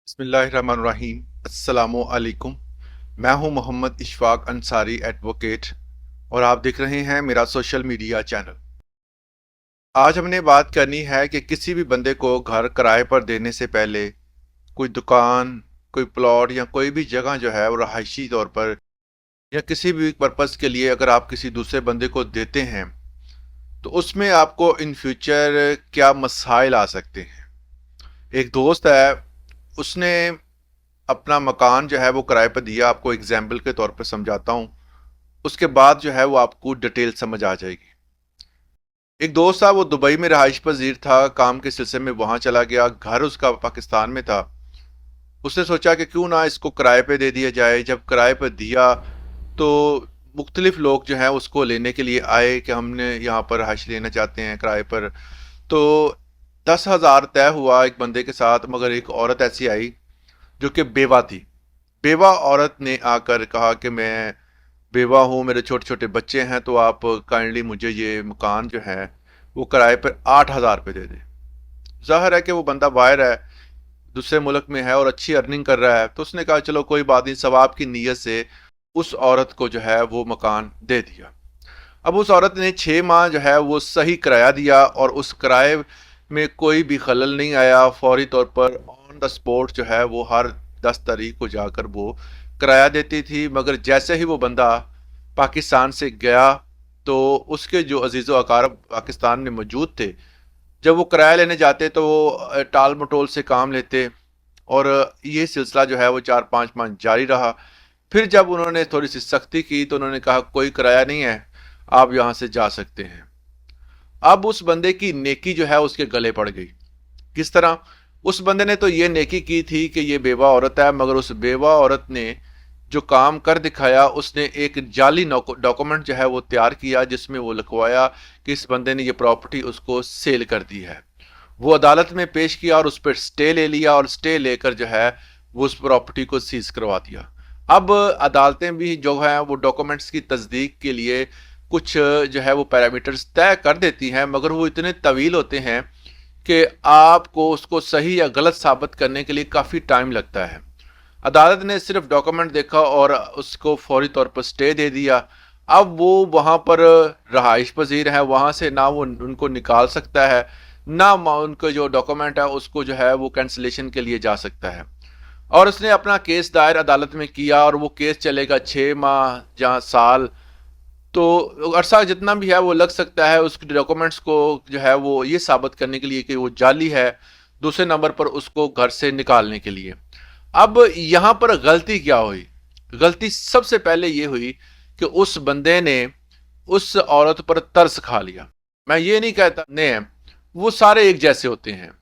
बिस्मिल्लाहिर्रहमानिर्रहीम। अस्सलामु अलैकुम। मैं हूं मोहम्मद इशफाक अंसारी एडवोकेट और आप देख रहे हैं मेरा सोशल मीडिया चैनल। आज हमने बात करनी है कि किसी भी बंदे को घर किराए पर देने से पहले कोई दुकान, कोई प्लॉट या कोई भी जगह जो है वो रहायशी तौर पर या किसी भी पर्पज़ के लिए अगर आप किसी दूसरे बंदे को देते हैं तो उसमें आपको इन फ्यूचर क्या मसाइल आ सकते हैं। एक दोस्त है, उसने अपना मकान जो है वो किराए पर दिया। आपको एग्जाम्पल के तौर पर समझाता हूँ, उसके बाद जो है वो आपको डिटेल समझ आ जाएगी। एक दोस्त था, वो दुबई में रहाइश पजीर था, काम के सिलसिले में वहाँ चला गया। घर उसका पाकिस्तान में था। उसने सोचा कि क्यों ना इसको किराए पे दे दिया जाए। जब किराए पर दिया तो मुख्तलिफ लोग जो हैं उसको लेने के लिए आए कि हमने यहाँ पर रहाइश लेना चाहते हैं किराए पर। तो 10,000 तय हुआ एक बंदे के साथ, मगर एक औरत ऐसी आई जो कि बेवा थी। बेवा औरत ने आकर कहा कि मैं बेवा हूँ, मेरे छोटे छोटे बच्चे हैं, तो आप काइंडली मुझे ये मकान जो है वो किराए पर 8,000 रुपये दे दे। जाहिर है कि वो बंदा बाहर है, दूसरे मुल्क में है और अच्छी अर्निंग कर रहा है। तो उसने कहा चलो कोई बात नहीं, सवाब की नीयत से उस औरत को जो है वो मकान दे दिया। अब उस औरत ने 6 माह जो है वो सही किराया दिया और उस किराए में कोई भी खलल नहीं आया। फौरी तौर पर ऑन द स्पॉट जो है वो हर 10 तारीख को जाकर वो किराया देती थी। मगर जैसे ही वो बंदा पाकिस्तान से गया तो उसके जो अजीज़ व अकारब पाकिस्तान में मौजूद थे, जब वो किराया लेने जाते तो वो टाल मटोल से काम लेते और ये सिलसिला जो है वो 4-5 माह जारी रहा। फिर जब उन्होंने थोड़ी सी सख्ती की तो उन्होंने कहा कोई किराया नहीं है, आप यहाँ से जा सकते हैं। अब उस बंदे की नेकी जो है उसके गले पड़ गई। किस तरह? उस बंदे ने तो ये नेकी की थी कि ये बेवा औरत है, मगर उस बेवा औरत ने जो काम कर दिखाया, उसने एक जाली डॉक्यूमेंट जो है वो तैयार किया जिसमें वो लिखवाया कि इस बंदे ने ये प्रॉपर्टी उसको सेल कर दी है। वो अदालत में पेश किया और उस पर स्टे ले लिया और स्टे लेकर जो है वो उस प्रॉपर्टी को सीज करवा दिया। अब अदालतें भी जो है वो डॉक्यूमेंट्स की तस्दीक के लिए कुछ जो है वो पैरामीटर्स तय कर देती हैं, मगर वो इतने तवील होते हैं कि आपको उसको सही या गलत साबित करने के लिए काफ़ी टाइम लगता है। अदालत ने सिर्फ डॉक्यूमेंट देखा और उसको फौरी तौर पर स्टे दे दिया। अब वो वहाँ पर रहाइश पजीर है, वहाँ से ना वो उनको निकाल सकता है, ना उनको जो डॉक्यूमेंट है उसको जो है वो कैंसिलेशन के लिए जा सकता है। और उसने अपना केस दायर अदालत में किया और वो केस चलेगा 6 माह जहाँ साल, तो अरसा जितना भी है वो लग सकता है उसके डॉक्यूमेंट्स को जो है वो ये साबित करने के लिए कि वो जाली है, दूसरे नंबर पर उसको घर से निकालने के लिए। अब यहाँ पर गलती क्या हुई? गलती सबसे पहले ये हुई कि उस बंदे ने उस औरत पर तरस खा लिया। मैं ये नहीं कहता ने वो सारे एक जैसे होते हैं,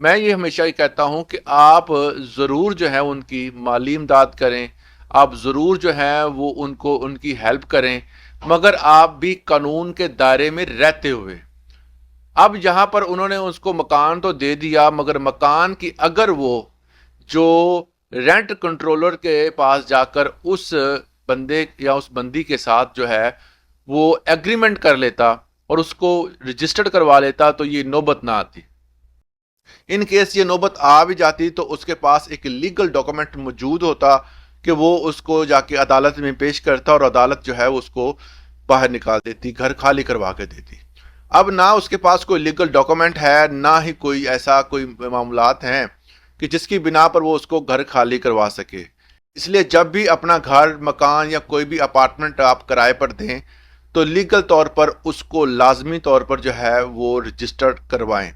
मैं ये हमेशा ही कहता हूं कि आप ज़रूर जो है उनकी माली इमदाद करें, आप ज़रूर जो है वो उनको उनकी हेल्प करें, मगर आप भी कानून के दायरे में रहते हुए। अब यहाँ पर उन्होंने उसको मकान तो दे दिया, मगर मकान की अगर वो जो रेंट कंट्रोलर के पास जाकर उस बंदे या उस बंदी के साथ जो है वो एग्रीमेंट कर लेता और उसको रजिस्टर्ड करवा लेता तो ये नौबत ना आती। इन केस ये नौबत आ भी जाती तो उसके पास एक लीगल डॉक्यूमेंट मौजूद होता कि वो उसको जाके अदालत में पेश करता और अदालत जो है उसको बाहर निकाल देती, घर खाली करवा के देती। अब ना उसके पास कोई लीगल डॉक्यूमेंट है, ना ही कोई ऐसा कोई मामलात हैं कि जिसकी बिना पर वो उसको घर खाली करवा सके। इसलिए जब भी अपना घर, मकान या कोई भी अपार्टमेंट आप किराए पर दें तो लीगल तौर पर उसको लाजमी तौर पर जो है वो रजिस्टर्ड करवाएं।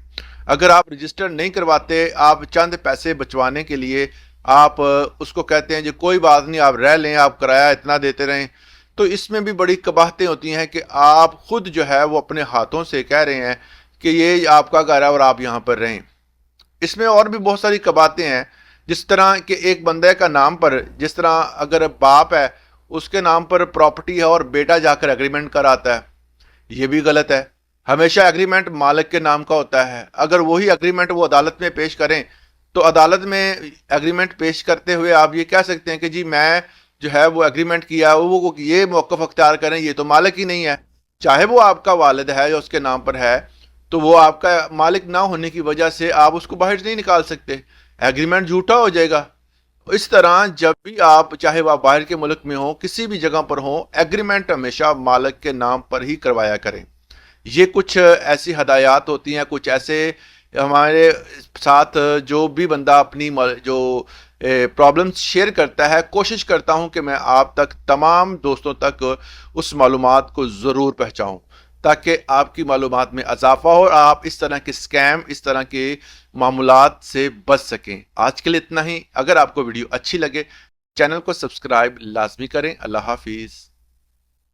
अगर आप रजिस्टर नहीं करवाते, आप चंद पैसे बचवाने के लिए आप उसको कहते हैं जी कोई बात नहीं आप रह लें, आप किराया इतना देते रहें, तो इसमें भी बड़ी कबाहतें होती हैं कि आप खुद जो है वो अपने हाथों से कह रहे हैं कि ये आपका घर है और आप यहाँ पर रहें। इसमें और भी बहुत सारी कबाहतें हैं, जिस तरह कि एक बंदे का नाम पर, जिस तरह अगर बाप है उसके नाम पर प्रॉपर्टी है और बेटा जाकर एग्रीमेंट कराता है, ये भी गलत है। हमेशा एग्रीमेंट मालिक के नाम का होता है। अगर वही एग्रीमेंट वो अदालत में पेश करें तो अदालत में एग्रीमेंट पेश करते हुए आप ये कह सकते हैं कि जी मैं जो है वो एग्रीमेंट किया, वो ये मौक़िफ़ अख्तियार करें, ये तो मालिक ही नहीं है। चाहे वो आपका वालिद है या उसके नाम पर है, तो वो आपका मालिक ना होने की वजह से आप उसको बाहर नहीं निकाल सकते। एग्रीमेंट झूठा हो जाएगा। इस तरह जब भी आप, चाहे वो आप बाहर के मुल्क में हो, किसी भी जगह पर हो, एग्रीमेंट हमेशा मालिक के नाम पर ही करवाया करें। ये कुछ ऐसी हदायत होती हैं, कुछ ऐसे हमारे साथ जो भी बंदा अपनी जो प्रॉब्लम्स शेयर करता है, कोशिश करता हूं कि मैं आप तक, तमाम दोस्तों तक उस मालूमात को ज़रूर पहुंचाऊं, ताकि आपकी मालूमात में इजाफा हो और आप इस तरह के स्कैम, इस तरह के मामूलात से बच सकें। आज के लिए इतना ही। अगर आपको वीडियो अच्छी लगे, चैनल को सब्सक्राइब लाजमी करें। अल्लाह हाफिज़।